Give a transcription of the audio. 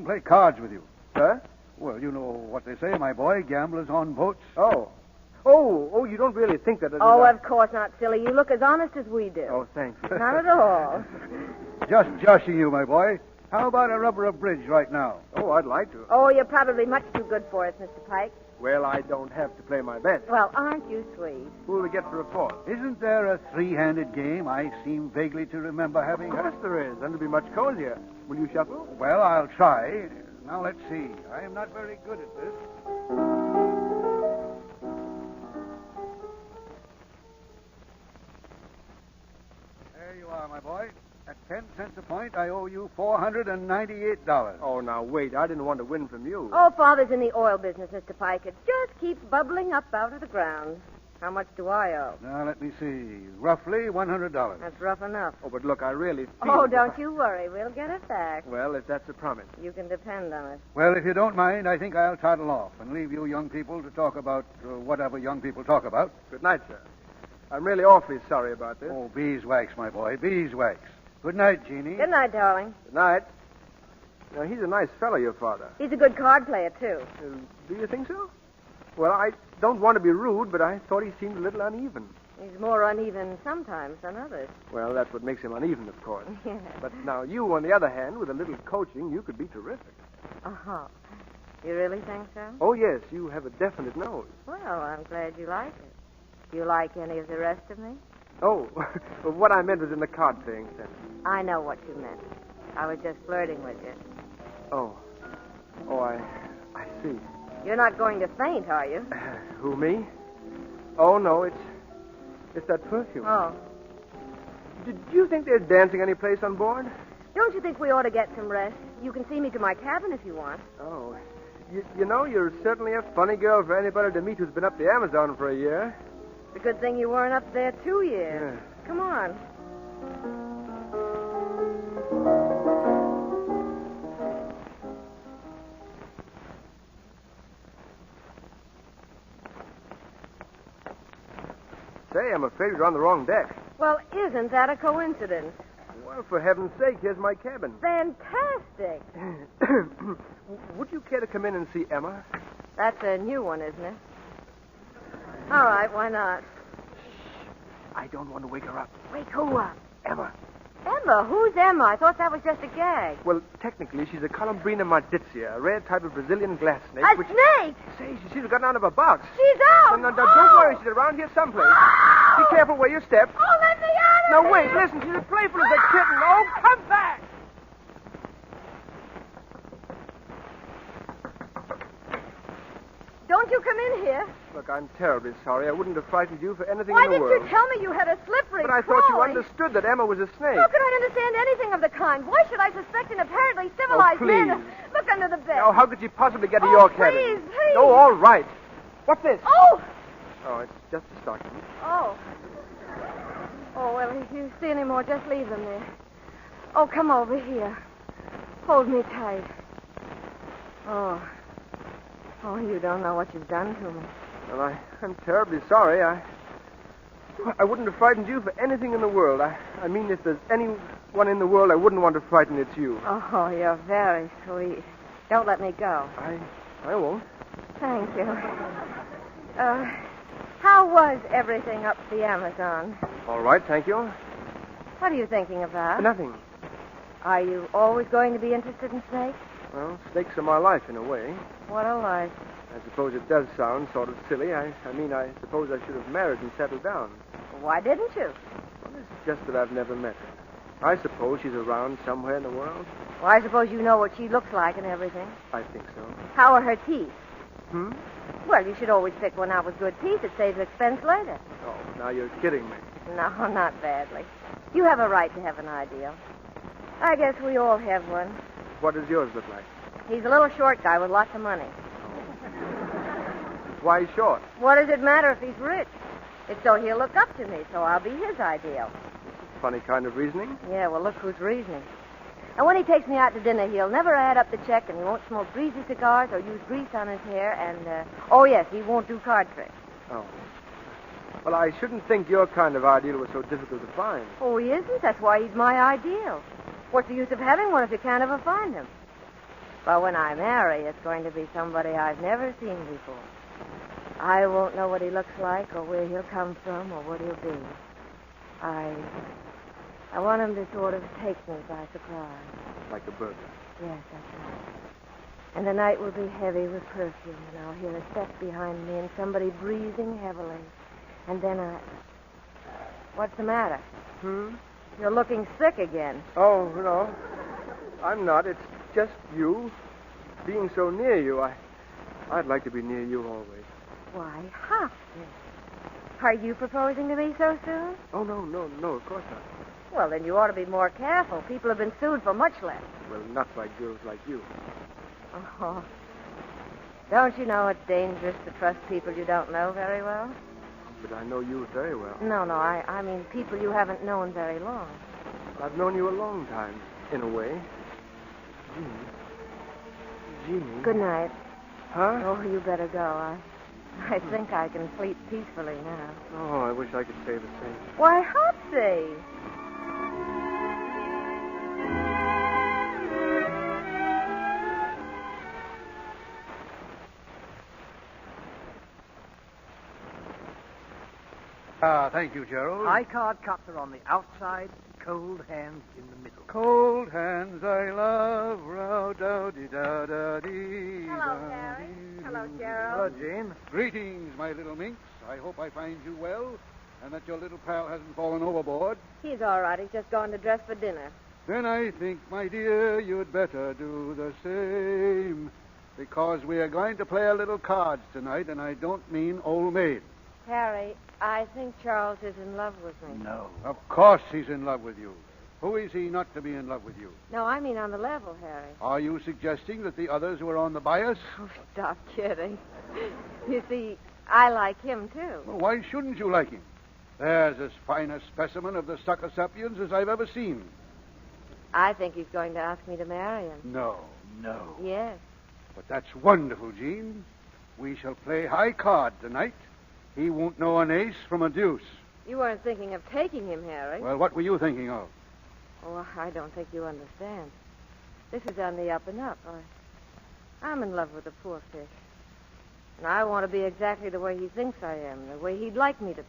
play cards with you. Huh? Well, you know what they say, my boy. Gamblers on boats. Oh. Oh, you don't really think that... Oh, of course not, silly. You look as honest as we do. Oh, thanks. Not at all. Just joshing you, my boy. How about a rubber of bridge right now? Oh, I'd like to. Oh, you're probably much too good for us, Mr. Pike. Well, I don't have to play my best. Well, aren't you sweet? Who'll we get for a fourth? Isn't there a three-handed game? I seem vaguely to remember having... Of course there is, and it'll be much cozier. Will you shuffle? Well, I'll try. Now, let's see. I am not very good at this. There you are, my boy. At 10 cents a point, I owe you $498. Oh, now, wait. I didn't want to win from you. Oh, Father's in the oil business, Mr. Pike. It just keeps bubbling up out of the ground. How much do I owe? Now, let me see. Roughly $100. That's rough enough. Oh, but look, I really feel... Oh, don't you worry. We'll get it back. Well, if that's a promise. You can depend on it. Well, if you don't mind, I think I'll toddle off and leave you young people to talk about whatever young people talk about. Good night, sir. I'm really awfully sorry about this. Oh, beeswax, my boy, beeswax. Good night, Jeannie. Good night, darling. Good night. Now, he's a nice fellow, your father. He's a good card player, too. Do you think so? Well, I don't want to be rude, but I thought he seemed a little uneven. He's more uneven sometimes than others. Well, that's what makes him uneven, of course. Yes. But now you, on the other hand, with a little coaching, you could be terrific. Oh, you really think so? Oh, yes, you have a definite nose. Well, I'm glad you like it. Do you like any of the rest of me? Oh, well, what I meant was in the card playing sense. I know what you meant. I was just flirting with you. Oh, I see. You're not going to faint, are you? Who, me? Oh, no, it's that perfume. Oh. Did you think there's dancing any place on board? Don't you think we ought to get some rest? You can see me to my cabin if you want. Oh. You know, you're certainly a funny girl for anybody to meet who's been up the Amazon for a year. It's a good thing you weren't up there 2 years. Yeah. Come on. Say, I'm afraid you're on the wrong deck. Well, isn't that a coincidence? Well, for heaven's sake, here's my cabin. Fantastic. Would you care to come in and see Emma? That's a new one, isn't it? All right, why not? I don't want to wake her up. Wake who up? Emma. Emma? Who's Emma? I thought that was just a gag. Well, technically, she's a Columbrina marditzia, a rare type of Brazilian glass snake. A snake? Say, she's gotten out of a box. She's out! No, don't worry. She's around here someplace. Oh! Be careful where you step. Oh, let me out Now, of wait, here! listen. She's as playful as a kitten. Oh, come back! Don't you come in here. Look, I'm terribly sorry. I wouldn't have frightened you for anything Why in the didn't world. you tell me you had a slippery But I thought you crawly? understood that Emma was a snake. How could I understand anything of the kind? Why should I suspect an apparently civilized man? please. Look under the bed. Now, how could she possibly get to Oh, your please, cabin? please. Oh, all right. What's this? Oh! Oh, it's just a stocking. Oh. Oh, well, if you see any more, just leave them there. Oh, come over here. Hold me tight. Oh. Oh, you don't know what you've done to me. Well, I'm terribly sorry. I wouldn't have frightened you for anything in the world. I mean, if there's anyone in the world I wouldn't want to frighten, it's you. Oh, you're very sweet. Don't let me go. I won't. Thank you. How was everything up the Amazon? All right, thank you. What are you thinking about? Nothing. Are you always going to be interested in snakes? Well, snakes are my life in a way. What a life. I suppose it does sound sort of silly. I suppose I should have married and settled down. Why didn't you? Well, it's just that I've never met her. I suppose she's around somewhere in the world. Well, I suppose you know what she looks like and everything. I think so. How are her teeth? Hmm? Well, you should always pick one out with good teeth. It saves expense later. Oh, now you're kidding me. No, not badly. You have a right to have an ideal. I guess we all have one. What does yours look like? He's a little short guy with lots of money. Why short? What does it matter if he's rich? It's so he'll look up to me, so I'll be his ideal. Funny kind of reasoning. Yeah, well, look who's reasoning. And when he takes me out to dinner, he'll never add up the check, and he won't smoke greasy cigars or use grease on his hair, and, oh, yes, he won't do card tricks. Oh. Well, I shouldn't think your kind of ideal was so difficult to find. Oh, he isn't. That's why he's my ideal. What's the use of having one if you can't ever find him? But when I marry, it's going to be somebody I've never seen before. I won't know what he looks like or where he'll come from or what he'll be. I want him to sort of take me by surprise. Like a burglar. Yes, that's right. And the night will be heavy with perfume, and I'll hear a step behind me and somebody breathing heavily. And then What's the matter? You're looking sick again. Oh, no. I'm not. It's just you. Being so near you, I'd like to be near you always. Why, Hopkins. Are you proposing to me so soon? Oh, no, of course not. Well, then you ought to be more careful. People have been sued for much less. Well, not by girls like you. Oh. Don't you know it's dangerous to trust people you don't know very well? But I know you very well. No, I mean people you haven't known very long. I've known you a long time, in a way. Jeannie. Good night. Huh? Oh, you better go. I think I can sleep peacefully now. Oh, I wish I could say the same. Why, Hopsy! Thank you, Gerald. High card cups are on the outside, cold hands in the middle. Cold hands I love, row-dow-dee-da-da-dee. Hello, Harry. Hello, Hello, Gerald. Jane. Greetings, my little minx. I hope I find you well, and that your little pal hasn't fallen overboard. He's all right. He's just going to dress for dinner. Then I think, my dear, you'd better do the same, because we are going to play a little cards tonight, and I don't mean old maid. Harry, I think Charles is in love with me. No. Of course he's in love with you. Who is he not to be in love with you? No, I mean on the level, Harry. Are you suggesting that the others were on the bias? Oh, stop kidding. You see, I like him, too. Well, why shouldn't you like him? There's as fine a specimen of the sucker sapiens as I've ever seen. I think he's going to ask me to marry him. No. No. Yes. But that's wonderful, Jean. We shall play high card tonight. He won't know an ace from a deuce. You weren't thinking of taking him, Harry. Well, what were you thinking of? Oh, I don't think you understand. This is on the up and up. I'm in love with the poor fish. And I want to be exactly the way he thinks I am, the way he'd like me to be.